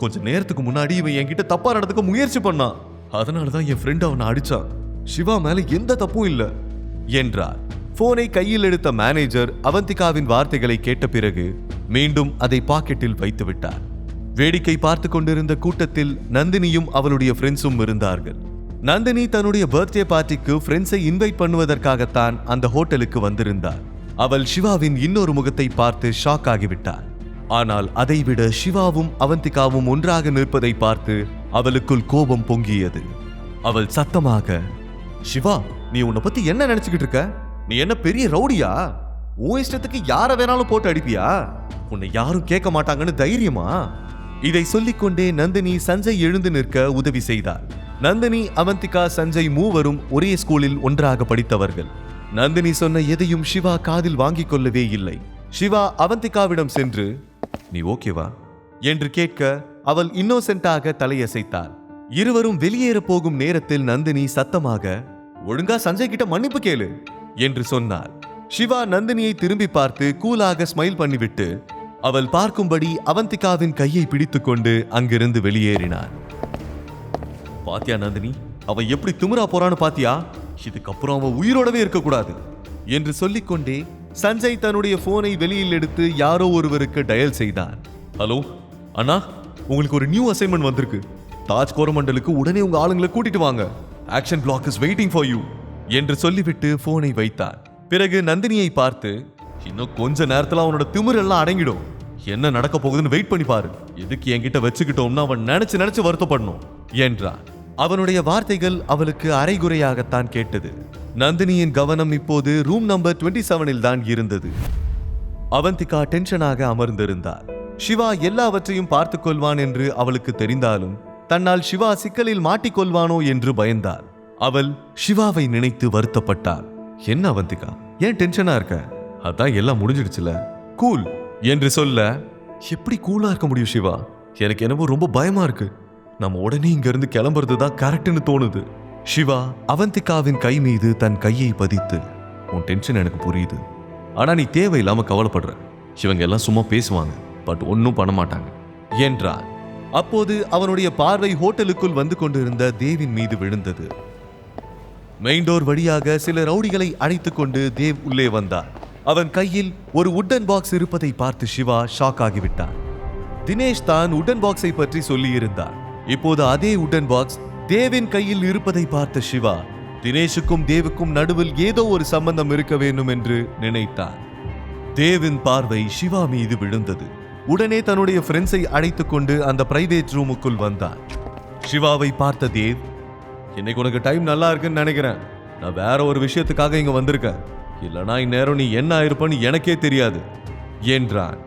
கொஞ்ச நேரத்துக்கு முன்னாடி இவன் என்கிட்ட தப்பா நடந்துக்க முயற்சி பண்ணான். அதனாலதான் என் ஃப்ரெண்ட் அவனை அடிச்சான். சிவா மேல எந்த தப்பும் இல்ல என்றார். போனை கையில் எடுத்த மேனேஜர் அவந்திகாவின் வார்த்தைகளை கேட்ட பிறகு மீண்டும் அதை பாக்கெட்டில் வைத்து விட்டார். வேடிக்கை பார்த்து கொண்டிருந்த கூட்டத்தில் நந்தினியும் அவளுடைய ஃப்ரெண்ட்ஸும் இருந்தார்கள். நந்தினி தன்னுடைய பர்த்டே பார்ட்டிக்கு ஃப்ரெண்ட்ஸை இன்வைட் பண்ணுவதற்காகத்தான் அந்த ஹோட்டலுக்கு வந்திருந்தார். அவள் சிவாவின் இன்னொரு முகத்தை பார்த்து ஷாக் ஆகிவிட்டார். ஆனால் அதைவிட சிவாவும் அவந்திகாவும் ஒன்றாக நிற்பதை பார்த்து அவளுக்குள் கோபம் பொங்கியது. அவள் சத்தமாக, சிவா, நீ உன்னை பத்தி என்ன நினைச்சுக்கிட்டு இருக்க? நீ என்ன பெரிய ரவுடியா? உன் இஷ்டத்துக்கு யார வேணாலும் போட்டு அடிப்பியா? உன்னை யாரும் கேட்க மாட்டாங்கன்னு தைரியமா? இதை சொல்லிக்கொண்டே நந்தினி சஞ்சய் எழுந்து நிற்க உதவி செய்தார். நந்தினி, அவந்திகா, சஞ்சய் மூவரும் ஒரே ஸ்கூலில் ஒன்றாக படித்தவர்கள். நந்தினி சொன்ன எதையும் சிவா காதில் வாங்கிக் கொள்ளவே இல்லை. சிவா அவந்திகாவிடம் சென்று, நீ ஓகேவா என்று கேட்க அவள் இன்னோசென்ட்டாக தலையசைத்தாள். இருவரும் வெளியேற போகும் நேரத்தில் நந்தினி சத்தமாக, ஒழுங்கா சஞ்சய் கிட்ட மன்னிப்பு கேளு என்று சொன்னார். சிவா நந்தினியை திரும்பி பார்த்து கூலாக ஸ்மைல் பண்ணிவிட்டு அவள் பார்க்கும்படி அவந்திகாவின் கையை பிடித்துக்கொண்டு அங்கிருந்து வெளியேறினார். பாத்தியா நந்தினி, அவன் எப்படி திமிரா போறான்னு பாத்தியா? இதுக்கப்புறம் அவன் உயிரோடவே இருக்கக்கூடாது என்று சொல்லிக்கொண்டே சஞ்சய் தன்னுடைய போனை வெளியில் எடுத்து யாரோ ஒருவருக்கு டயல் செய்தான். ஹலோ அண்ணா, உங்களுக்கு ஒரு நியூ அசைன்மெண்ட் வந்திருக்கு. தாஜ் கோரமண்டலுக்கு உடனே உங்க ஆளுங்களை கூட்டிட்டு வாங்க. Action block is waiting for you என்று சொல்லிவிட்டு போனை வைத்தார். பிறகு நந்தினியை பார்த்து, இன்னும் கொஞ்ச நேரத்துல அவனோட திமிரெல்லாம் அடங்கிடும். என்ன நடக்க போகுதுன்னு வெயிட் பண்ணி பாரு. எதுக்கு என்கிட்ட வச்சுக்கிட்டோம்னா அவன் நினைச்சு வருத்தப்படணும் என்றான். அவனுடைய வார்த்தைகள் அவளுக்கு அரைகுறையாகத்தான் கேட்டது. நந்தினியின் கவனம் இப்போது ரூம் நம்பர் 27 தான் இருந்தது. அவந்திகா டென்ஷனாக அமர்ந்திருந்தார். சிவா எல்லாவற்றையும் பார்த்துக் கொள்வான் என்று அவளுக்கு தெரிந்தாலும் தன்னால் சிவா சிக்கலில் மாட்டிக்கொள்வானோ என்று பயந்தாள். அவள் சிவாவை நினைத்து வருத்தப்பட்டாள். என்ன அவந்திகா, ஏன் டென்ஷனா இருக்க? அதான் எல்லாம் முடிஞ்சிடுச்சுல, கூல் என்று சொல்ல, எப்படி கூலா இருக்க முடியும் சிவா? எனக்கு என்னவோ ரொம்ப பயமா இருக்கு. நம்ம உடனே இங்க இருந்து கிளம்புறதுதான் கரெக்ட்னு தோணுது. சிவா அவந்திகாவின் கை மீது தன் கையை பதித்து, உன் டென்ஷன் எனக்கு புரியுது. ஆனா நீ தேவையில்லாம கவலைப்படுற. இவங்க எல்லாம் சும்மா பேசுவாங்க, பட் ஒன்னும் பண்ண மாட்டாங்க என்றான். அப்போது அவனுடைய பார்வை ஹோட்டலுக்குள் வந்து கொண்டிருந்த தேவின் மீது விழுந்தது. மெயின் டோர் வழியாக சில ரவுடிகளை அழைத்துக் கொண்டு தேவ் உள்ளே வந்தார். அவன் கையில் ஒரு உட்டன் பாக்ஸ் இருப்பதை பார்த்து சிவா ஷாக் ஆகிவிட்டான். தினேஷ் தான் உட்டன் பாக்ஸை பற்றி சொல்லியிருந்தார். இப்போது அதே உட்டன் பாக்ஸ் தேவின் கையில் இருப்பதை பார்த்த சிவா, தினேஷுக்கும் தேவுக்கும் நடுவில் ஏதோ ஒரு சம்பந்தம் இருக்க வேண்டும் என்று நினைத்தார். தேவின் பார்வை சிவா மீது விழுந்தது. உடனே தன்னுடைய ஃப்ரெண்ட்ஸை அழைத்துக் கொண்டு அந்த பிரைவேட் ரூமுக்குள் வந்தார். சிவாவை பார்த்த தேவ், இன்னைக்கு உனக்கு டைம் நல்லா இருக்குன்னு நினைக்கிறேன். நான் வேற ஒரு விஷயத்துக்காக இங்க வந்திருக்கேன். இல்லனா இந்நேரம் நீ என்ன ஆயிருப்பன்னு எனக்கே தெரியாது என்றான்.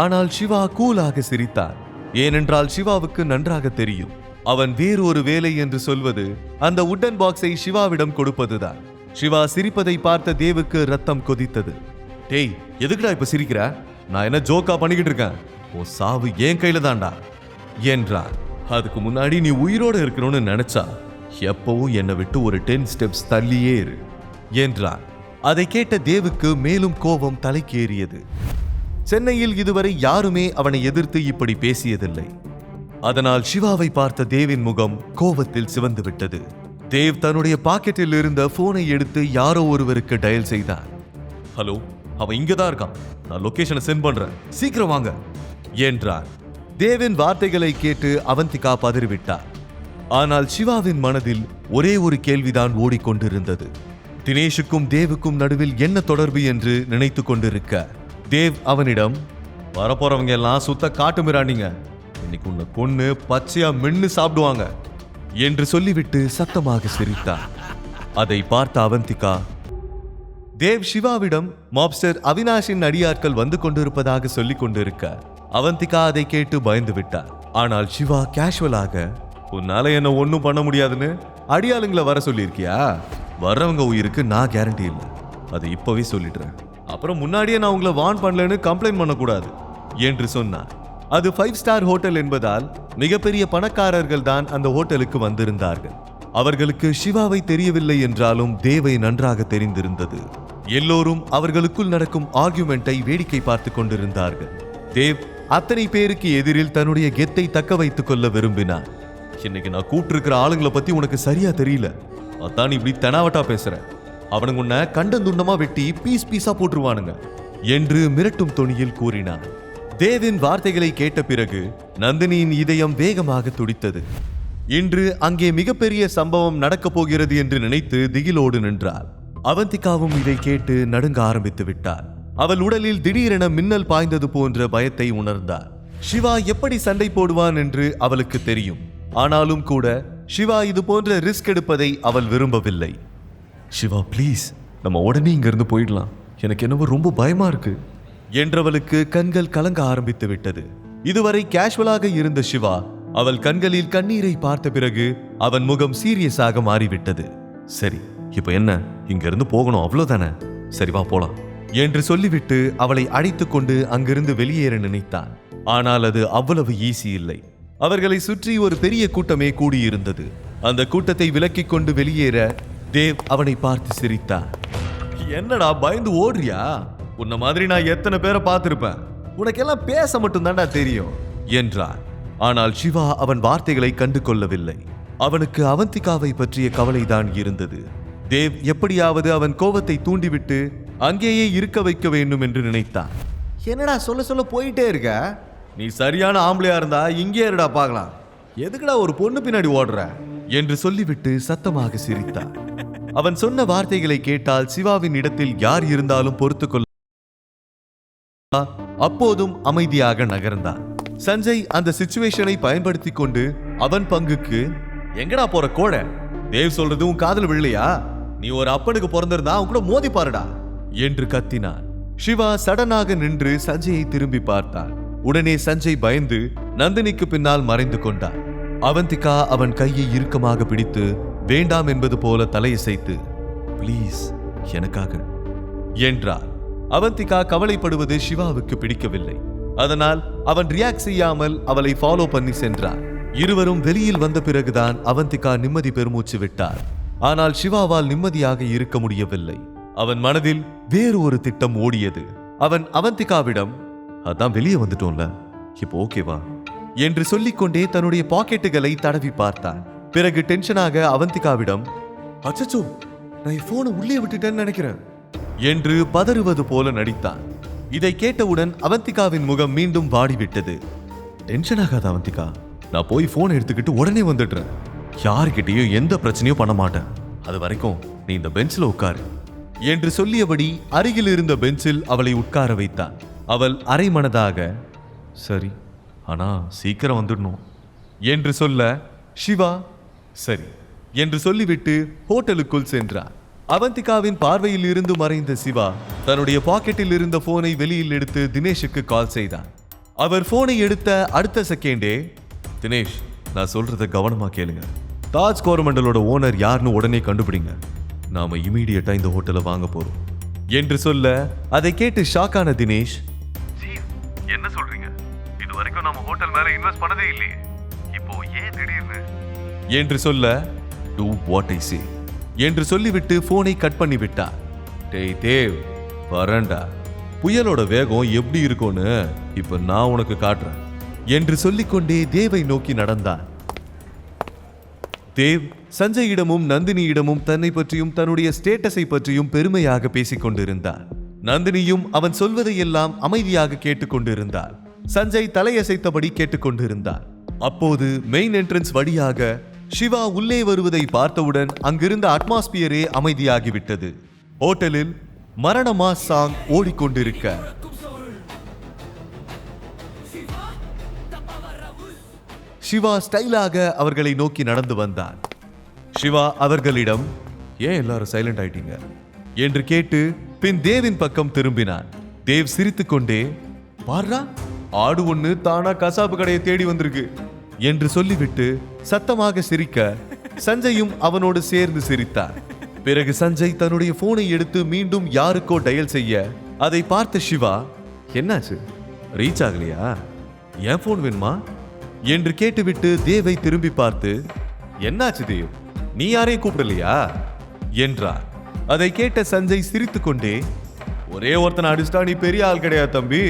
ஆனால் சிவா கூலாக சிரித்தார். ஏனென்றால் சிவாவுக்கு நன்றாக தெரியும், அவன் வேறு ஒரு வேலை என்று சொல்வது அந்த உட்டன் பாக்ஸை சிவாவிடம் கொடுப்பதுதான். சிவா சிரிப்பதை பார்த்த தேவுக்கு ரத்தம் கொதித்தது. டேய், எதுக்குடா இப்ப சிரிக்கிற? நான் என்ன ஜோக்கா பண்ணிக்கிட்டு இருக்கேன்? உன் சாவு என் கையில தான்டா என்றான். அதுக்கு முன்னாடி நீ உயிரோட இருக்கணும்னு நினைச்சா எப்பவும் என்னை விட்டு ஒரு 10 ஸ்டெப்ஸ் தள்ளியே இரு என்றான். அதை கேட்ட தேவுக்கு மேலும் கோபம் தலைக்கேறியது. சென்னையில் இதுவரை யாருமே அவனை எதிர்த்து இப்படி பேசியதில்லை. அதனால் சிவாவை பார்த்த தேவின் முகம் கோபத்தில் சிவந்து விட்டது. தேவ் தன்னுடைய பாக்கெட்டில் இருந்த போனை எடுத்து யாரோ ஒருவருக்கு டயல் செய்தான். ஹலோ, அவன் இங்கதான் இருக்கான். நான் லொகேஷனை சென்ட் பண்றேன், சீக்கிரம் வாங்க என்றார். தேவின் வார்த்தைகளை கேட்டு அவந்திகா பதறிவிட்டார். ஆனால் சிவாவின் மனதில் ஒரே ஒரு கேள்விதான் ஓடிக்கொண்டிருந்தது. தினேஷுக்கும் தேவுக்கும் நடுவில் என்ன தொடர்பு என்று நினைத்து கொண்டிருக்க தேவ் அவனிடம், வரப்போறவங்க எல்லாம் சுத்த காட்டு மிராண்டிங்க, இன்னைக்கு உன்னை கொன்னு பச்சையா மென்னு சாப்பிடுவாங்க என்று சொல்லிவிட்டு சத்தமாக சிரித்தார். அதை பார்த்த அவந்திகா, தேவ் சிவாவிடம் மாப்ஸ்டர் அவினாஷின் அடியாட்கள் வந்து கொண்டிருப்பதாக சொல்லிக் கொண்டிருக்க அவந்திகா அதை கேட்டு பயந்து விட்டார். ஆனால் சிவா கேஷுவலாக, உன்னால என்ன ஒன்னும் பண்ண முடியாதுன்னு அடியாளுங்களை வர சொல்லியிருக்கியா? வர்றவங்க உயிருக்கு நான் கேரண்டி இல்லை, அதை இப்பவே சொல்லிடுறேன். அப்புறம் முன்னாடியே நான் உங்களை வார்ன் பண்ணலன்னு கம்ப்ளைண்ட் பண்ணக்கூடாது என்று சொன்னார். அது 5 ஸ்டார் ஹோட்டல் என்பதால் மிகப்பெரிய பணக்காரர்கள் தான் அந்த ஹோட்டலுக்கு வந்திருந்தார்கள். அவர்களுக்கு சிவாவை தெரியவில்லை என்றாலும் தேவை நன்றாக தெரிந்திருந்தது. எல்லோரும் அவர்களுக்குள் நடக்கும் ஆர்கியூமெண்டை வேடிக்கை பார்த்து கொண்டிருந்தார்கள். தேவ் அத்தனை பேருக்கு எதிரில் தன்னுடைய கெத்தை தக்க வைத்துக் கொள்ள விரும்பினார். இன்னைக்கு நான் கூப்பிட்டிருக்கிற ஆளுங்களை பத்தி உனக்கு சரியா தெரியல, அதான் இப்படி தெனாவட்டா பேசுற. அவனுங்க உன்னை கண்டந்துண்டமா வெட்டி பீஸ் பீஸா போட்டுருவானுங்க என்று மிரட்டும் தொனியில் கூறினார். தேவின் வார்த்தைகளை கேட்ட பிறகு நந்தினியின் இதயம் வேகமாக துடித்தது. இன்று அங்கே மிகப்பெரிய சம்பவம் நடக்கப் போகிறது என்று நினைத்து திகிலோடு நின்றாள். அவந்திகாவும் இதை கேட்டு நடுங்க ஆரம்பித்து விட்டார். அவள் உடலில் திடீரென மின்னல் பாய்ந்தது போன்ற பயத்தை உணர்ந்தார். சிவா எப்படி சண்டை போடுவான் என்று அவளுக்கு தெரியும். ஆனாலும் கூட சிவா இது போன்ற ரிஸ்க் எடுப்பதை அவள் விரும்பவில்லை. சிவா ப்ளீஸ், நம்ம உடனே இங்கிருந்து போயிடலாம், எனக்கு என்னவோ ரொம்ப பயமா இருக்கு என்றவளுக்கு கண்கள் கலங்க ஆரம்பித்து விட்டது. இதுவரை கேஷுவலாக இருந்த சிவா அவள் கண்களில் கண்ணீரை பார்த்த பிறகு அவன் முகம் சீரியஸாக மாறிவிட்டது. சரி, இப்ப என்ன, இங்கிருந்து போகணும் அவ்வளவுதானே, சரி வா போலாம் என்று சொல்லிவிட்டு அவளை அழைத்துக் கொண்டு அங்கிருந்து வெளியேற நினைத்தான். ஆனால் அது அவ்வளவு ஈஸி இல்லை. அவர்களை சுற்றி ஒரு பெரிய கூட்டமே கூடியிருந்தது. அந்த கூட்டத்தை விலக்கிக் கொண்டு வெளியேற தேவ் அவனை பார்த்து சிரித்தார். என்னடா பயந்து ஓடுறியா? உன்ன மாதிரி நான் எத்தனை பேரை பார்த்திருப்பேன், உனக்கெல்லாம் பேச மட்டும் தான்டா தெரியும் என்றார். ஆனால் சிவா அவன் வார்த்தைகளை கண்டு கொள்ளவில்லை. அவனுக்கு அவந்திகாவை பற்றிய கவலைதான் இருந்தது. தேவ் எப்படியாவது அவன் கோபத்தை தூண்டிவிட்டு அங்கேயே இருக்க வைக்க வேண்டும் என்று நினைத்தான். என்னடா சொல்ல சொல்ல போயிட்டே இருக்க, நீ சரியான ஆம்பளையா இருந்தா இங்கே இருடா பார்க்கலாம், எதுக்குடா ஒரு பொண்ணு பின்னாடி ஓடுற என்று சொல்லிவிட்டு சத்தமாக சிரித்தான். அவன் சொன்ன வார்த்தைகளை கேட்டால் சிவாவின் இடத்தில் யார் இருந்தாலும் பொறுத்துக்கொள்ள அப்போதும் அமைதியாக நகர்ந்தான். சஞ்சய் அந்த சிச்சுவேஷனை பயன்படுத்தி கொண்டு அவன் பங்குக்கு, எங்கடா போற கோட, தேவ் சொல்றது உன் காதல் விழலையா, நீ ஒரு அப்பனுக்கு பிறந்திருந்தா அவன் கூட மோதி பாருடா என்று கத்தினான். சிவா சடனாக நின்று சஞ்சயை திரும்பி பார்த்தான். உடனே சஞ்சய் பயந்து நந்தினிக்கு பின்னால் மறைந்து கொண்டான். அவந்திகா அவன் கையை இறுக்கமாக பிடித்து வேண்டாம் என்பது போல தலையசைத்து, ப்ளீஸ் எனக்காக என்றார். அவந்திகா கவலைப்படுவது சிவாவுக்கு பிடிக்கவில்லை. அதனால் அவன் ரியாக்ட் செய்யாமல் அவளை ஃபாலோ பண்ணி சென்றார். இருவரும் வெளியில் வந்த பிறகுதான் அவந்திகா நிம்மதி பெருமூச்சு விட்டார். ஆனால் சிவாவால் நிம்மதியாக இருக்க முடியவில்லை. அவன் மனதில் வேறு ஒரு திட்டம் ஓடியது. அவன் அவந்திகாவிடம், அதான் வெளியே வந்துட்டோம்ல, இப்போ ஓகேவா என்று சொல்லிக்கொண்டே தன்னுடைய பாக்கெட்டுகளை தடவி பார்த்தான். பிறகு டென்ஷனாக அவந்திகாவிடம், அச்சச்சோ நான் போனை உள்ளே விட்டுட்டேன்னு நினைக்கிறேன் என்று பதறுவது போல நடித்தான். இதை கேட்டவுடன் அவந்திகாவின் முகம் மீண்டும் வாடிவிட்டது. டென்ஷன் ஆகாத அவந்திகா, நான் போய் போன் எடுத்துக்கிட்டு உடனே வந்துடுறேன், யாருக்கிட்டையும் எந்த பிரச்சனையும் பண்ண மாட்டேன், அது வரைக்கும் நீ இந்த பெஞ்சில் உட்காரு என்று சொல்லியபடி அருகில் இருந்த பெஞ்சில் அவளை உட்கார வைத்தான். அவள் அரைமனதாக சரி, ஆனா சீக்கிரம் வந்துடணும் என்று சொல்ல சிவா சரி என்று சொல்லிவிட்டு ஹோட்டலுக்குள் சென்றார். அவந்திகாவின் பார்வையில் இருந்து மறைந்த சிவா தன்னுடைய பாக்கெட்டில் இருந்த போனை வெளியில் எடுத்து தினேஷுக்கு கால் செய்தான். அவர் போனை எடுத்த அடுத்த செகண்டே, தினேஷ் நான் சொல்றத கவனமா கேளுங்க, தாஜ் கோரமண்டலோட ஓனர் யாருன்னு உடனே கண்டுபிடிங்க, நாம இமீடியட்டா இந்த ஹோட்டலை வாங்க போறோம் என்று சொல்ல அதை கேட்டு ஷாக்கான தினேஷ், என்ன சொல்றீங்க, இது வரைக்கும் நாம ஹோட்டல் மேல இன்வெஸ்ட் பண்ணதே இல்லையே, இப்போ ஏன் திடீர்னு என்று சொல்ல, do what I say என்று சொல்லிவிட்டு போனை கட் பண்ணி விட்டார். டேய் தேவ் வரண்டா, புயலோட வேகம் எப்படி இருக்கும்னு இப்ப நான் உனக்கு காட்டுறேன் என்று சொல்லிக்கொண்டே தேவை நோக்கி நடந்தான். தேவ் சஞ்சயிடமும் நந்தினியிடமும் தன்னை பற்றியும் தன்னுடைய ஸ்டேட்டஸை பற்றியும் பெருமையாக பேசிக் கொண்டிருந்தார். நந்தினியும் அவன் சொல்வதையெல்லாம் அமைதியாக கேட்டுக்கொண்டிருந்தார். சஞ்சய் தலையசைத்தபடி கேட்டுக்கொண்டிருந்தார். அப்போது மெயின் என்ட்ரன்ஸ் வழியாக சிவா உள்ளே வருவதை பார்த்தவுடன் அங்கிருந்த அட்மாஸ்பியரே அமைதியாகிவிட்டது. ஹோட்டலில் மரணமா சாங் ஓடிக்கொண்டிருக்க சிவா ஸ்டைலாக அவர்களை நோக்கி நடந்து வந்தான். சிவா அவர்களிடம், ஏன் எல்லாரும் சைலண்ட் ஆயிட்டீங்க என்று கேட்டு பின் தேவின் பக்கம் திரும்பினான். தேவ் சிரித்துக்கொண்டே, பாரா ஆடு ஒண்ணு தானா கசாப்பு கடையை தேடி வந்திருக்கு என்று சொல்லிவிட்டு சத்தமாக சிரிக்க சஞ்சயும் அவனோடு சேர்ந்து சிரித்தார். பிறகு சஞ்சய் தன்னுடைய போனை எடுத்து மீண்டும் யாருக்கோ டயல் செய்ய அதை பார்த்த சிவா, என்னாச்சு ரீச் ஆகலையா, என் போன் வேணுமா என்று கேட்டுவிட்டு தேவை திரும்பி பார்த்து, என்னாச்சு தேவ், நீ யாரையும் கூப்பிடலையா என்றார். அதை கேட்ட சஞ்சய் சிரித்துக்கொண்டே, ஒரே ஒருத்தனை அடிச்சிட்டா நீ பெரிய ஆள் கிடையாது தம்பி,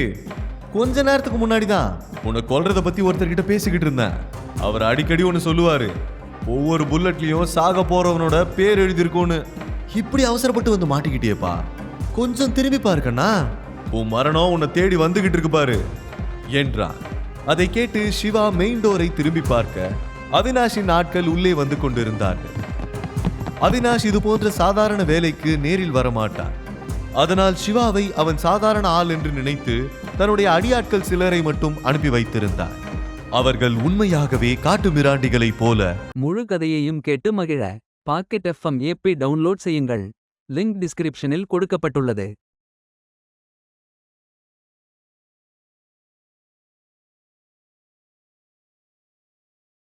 கொஞ்ச நேரத்துக்கு முன்னாடி தான் உன்னை கொல்றத பத்தி ஒருத்தர்கிட்ட பேசிக்கிட்டு இருந்தேன். அவர் அடிக்கடி ஒன்னு சொல்லுவாரு, ஒவ்வொரு புல்லட்லயும் சாக போறவனோட பேர் எழுதிருக்கும்னு. இப்படி அவசரப்பட்டு வந்து மாட்டிக்கிட்டியேப்பா, கொஞ்சம் திரும்பி பாருக்கண்ணா, உன் மரணம் உன்னை தேடி வந்துகிட்டு இருக்கு பாரு என்றான். அதை கேட்டு சிவா மெயின் டோரை திரும்பி பார்க்க அவினாஷின் ஆட்கள் உள்ளே வந்து கொண்டிருந்தார்கள். அவினாஷ் இது போன்ற சாதாரண வேலைக்கு நேரில் வரமாட்டான். அதனால் சிவாவை அவன் சாதாரண ஆள் என்று நினைத்து தன்னுடைய அடியாட்கள் சிலரை மட்டும் அனுப்பி வைத்திருந்தார். அவர்கள் உண்மையாகவே காட்டு மிராண்டிகளைப் போல. முழு கதையையும் கேட்டு மகிழ பாக்கெட் FM ஏபி டவுன்லோட் செய்யுங்கள். லிங்க் டிஸ்கிரிப்ஷனில் கொடுக்கப்பட்டுள்ளது.